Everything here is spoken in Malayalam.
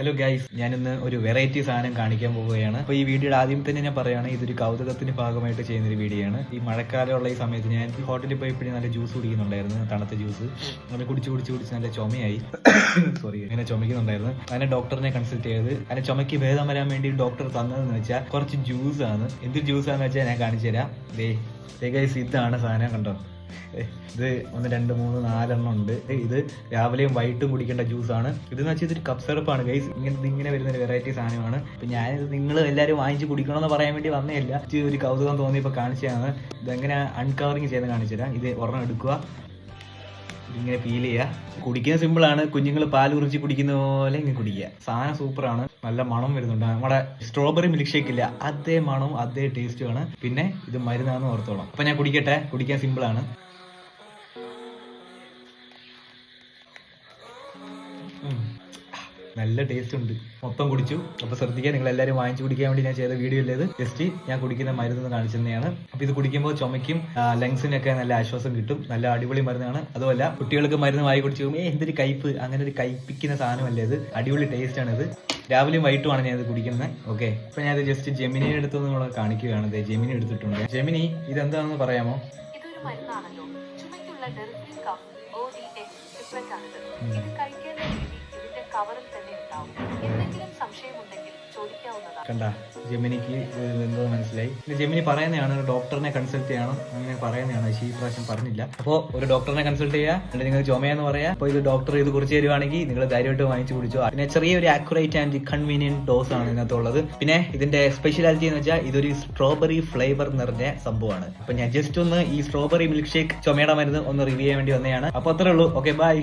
ഹലോ ഗൈസ്, ഞാനിന്ന് ഒരു വെറൈറ്റി സാധനം കാണിക്കാൻ പോവുകയാണ്. അപ്പോൾ ഈ വീഡിയോയുടെ ആദ്യം തന്നെ ഞാൻ പറയുകയാണ്, ഇതൊരു കൗതുകത്തിന്റെ ഭാഗമായിട്ട് ചെയ്യുന്നൊരു വീഡിയോ ആണ്. ഈ മഴക്കാലമുള്ള ഈ സമയത്ത് ഞാൻ ഈ ഹോട്ടലിൽ പോയി ഇപ്പോഴും നല്ല ജ്യൂസ് കുടിക്കുന്നുണ്ടായിരുന്നു, തണുത്ത ജ്യൂസ്. അങ്ങനെ കുടിച്ച് നല്ല ചുമയായി. സോറി, അങ്ങനെ ചുമക്കുന്നുണ്ടായിരുന്നു. അങ്ങനെ ഡോക്ടറിനെ കൺസൾട്ട് ചെയ്ത് അതിനെ ചുമയ്ക്ക് ഭേദം വരാൻ വേണ്ടി ഡോക്ടർ തന്നതെന്ന് വെച്ചാൽ കുറച്ച് ജ്യൂസാണ്. എന്ത് ജ്യൂസാന്ന് വെച്ചാൽ ഞാൻ കാണിച്ചു തരാം. ഗൈസ്, ഇതാണ് സാധനം, കണ്ടോ? ഇത് 1 2 3 4 എണ്ണം ഉണ്ട്. ഇത് രാവിലെയും വൈകിട്ടും കുടിക്കേണ്ട ജ്യൂസാണ്. ഇതെന്ന് വെച്ചാൽ ഇതൊരു കപ്പ് സിറപ്പാണ് ഗൈസ്. ഇങ്ങനെ വരുന്ന ഒരു വെറൈറ്റി സാധനമാണ്. അപ്പൊ ഞാനിത് നിങ്ങൾ എല്ലാവരും വാങ്ങിച്ച് കുടിക്കണമെന്ന് പറയാൻ വേണ്ടി വന്നേയല്ല, ഒരു കൗതുകം തോന്നിയപ്പോൾ കാണിച്ചതാണ്. ഇതെങ്ങനെ അൺകവറിങ് ചെയ്ത് കാണിച്ചു തരാം. ഇത് ഒരെണ്ണം എടുക്കുക, ഇങ്ങനെ ഫീൽ ചെയ്യുക. കുടിക്കുന്ന സിമ്പിളാണ്. കുഞ്ഞുങ്ങൾ പാൽ കുറിച്ച് കുടിക്കുന്ന പോലെ ഇങ്ങനെ കുടിക്കുക. സാധനം സൂപ്പറാണ്, നല്ല മണം വരുന്നുണ്ട്. നമ്മുടെ സ്ട്രോബെറി മിൽക്ക് ഷേക്ക് ഇല്ല, അതേ മണവും അതേ ടേസ്റ്റുമാണ്. പിന്നെ ഇത് മരുന്നാന്ന് ഓർത്തോളം. അപ്പൊ ഞാൻ കുടിക്കട്ടെ. കുടിക്കാൻ സിമ്പിളാണ്. നല്ല ടേസ്റ്റ് ഉണ്ട്. മൊത്തം കുടിച്ചു. അപ്പൊ ശ്രദ്ധിക്കുക, നിങ്ങൾ എല്ലാവരും വാങ്ങിച്ചു കുടിക്കാൻ വേണ്ടി ഞാൻ ചെയ്ത വീഡിയോ അല്ലേ ഇത്. ജസ്റ്റ് ഞാൻ കുടിക്കുന്ന മരുന്ന് കാണിച്ചു തന്നെയാണ്. അപ്പൊ ഇത് കുടിക്കുമ്പോൾ ചുമയ്ക്കും ലങ്സിനൊക്കെ നല്ല ആശ്വാസം കിട്ടും. നല്ല അടിപൊളി മരുന്നാണ്. അതുമല്ല, കുട്ടികൾക്ക് മരുന്ന് വായി കുടിച്ചു പോകുമ്പോൾ എന്തൊരു കയ്പ്, അങ്ങനെ ഒരു കയ്പിക്കുന്ന സാധനമല്ലേ ഇത്. അടിപൊളി ടേസ്റ്റ് ആണ് ഇത്. രാവിലെയും വൈകിട്ടുമാണ് ഞാൻ ഇത് കുടിക്കുന്നത്. ഓക്കെ, അപ്പൊ ഞാൻ ഇത് ജസ്റ്റ് ജെമിനിയുടെ അടുത്ത് നമ്മളെ കാണിക്കുകയാണ്. ജെമിനി എടുത്തിട്ടുണ്ട്. ജെമിനി, ഇതെന്താണെന്ന് പറയാമോ? ഇതൊരു മരുന്നാണല്ലോ, ചുമയ്ക്കുള്ള ഡെറിഫ്ലിൻ കഫ് ODX ടിപ്ലറ്റ് ആണിത്. ഇത് കഴിക്കേണ്ട രീതി ഇതിന്റെ കവറിൽ തന്നെ ഉണ്ടാവും. എന്തെങ്കിലും സംശയമുണ്ടെങ്കിൽ ചോദിക്കാവുന്നതാണ്. കണ്ട, ജെമിനിക്ക് എന്തോ മനസ്സിലായി. ജെമിനി പറയുന്നതാണ് ഡോക്ടറിനെ കൺസൾട്ട് ചെയ്യണം, അങ്ങനെ പറയുന്നതാണ്. പക്ഷേ ഈ പ്രാവശ്യം പറഞ്ഞില്ല. അപ്പോൾ ഒരു ഡോക്ടറിനെ കൺസൾട്ട് ചെയ്യുക, എന്നിട്ട് നിങ്ങൾ ചുമയെന്ന് പറയാം. അപ്പോൾ ഇത് ഡോക്ടർ ഇത് കുറിച്ച് തരുവാണെങ്കിൽ നിങ്ങൾ ധൈര്യമായിട്ട് വാങ്ങിച്ചു കുടിച്ചു. പിന്നെ ചെറിയൊരു ആക്യുറേറ്റ് ആൻഡ് കൺവീനിയന്റ് ഡോസ് ആണ് ഇതിനകത്തുള്ളത്. പിന്നെ ഇതിന്റെ സ്പെഷ്യാലിറ്റി എന്ന് വെച്ചാൽ ഇതൊരു സ്ട്രോബെറി ഫ്ലേവർ നിറഞ്ഞ സംഭവമാണ്. അപ്പൊ ഞാൻ ജസ്റ്റ് ഒന്ന് ഈ സ്ട്രോബെറി മിൽക്ക് ഷേക്ക് ചുമയുടെ മരുന്ന് ഒന്ന് റിവ്യൂ ചെയ്യാൻ വേണ്ടി വന്നതാണ്. അപ്പൊ അത്രേ ഉള്ളൂ. Okay, by.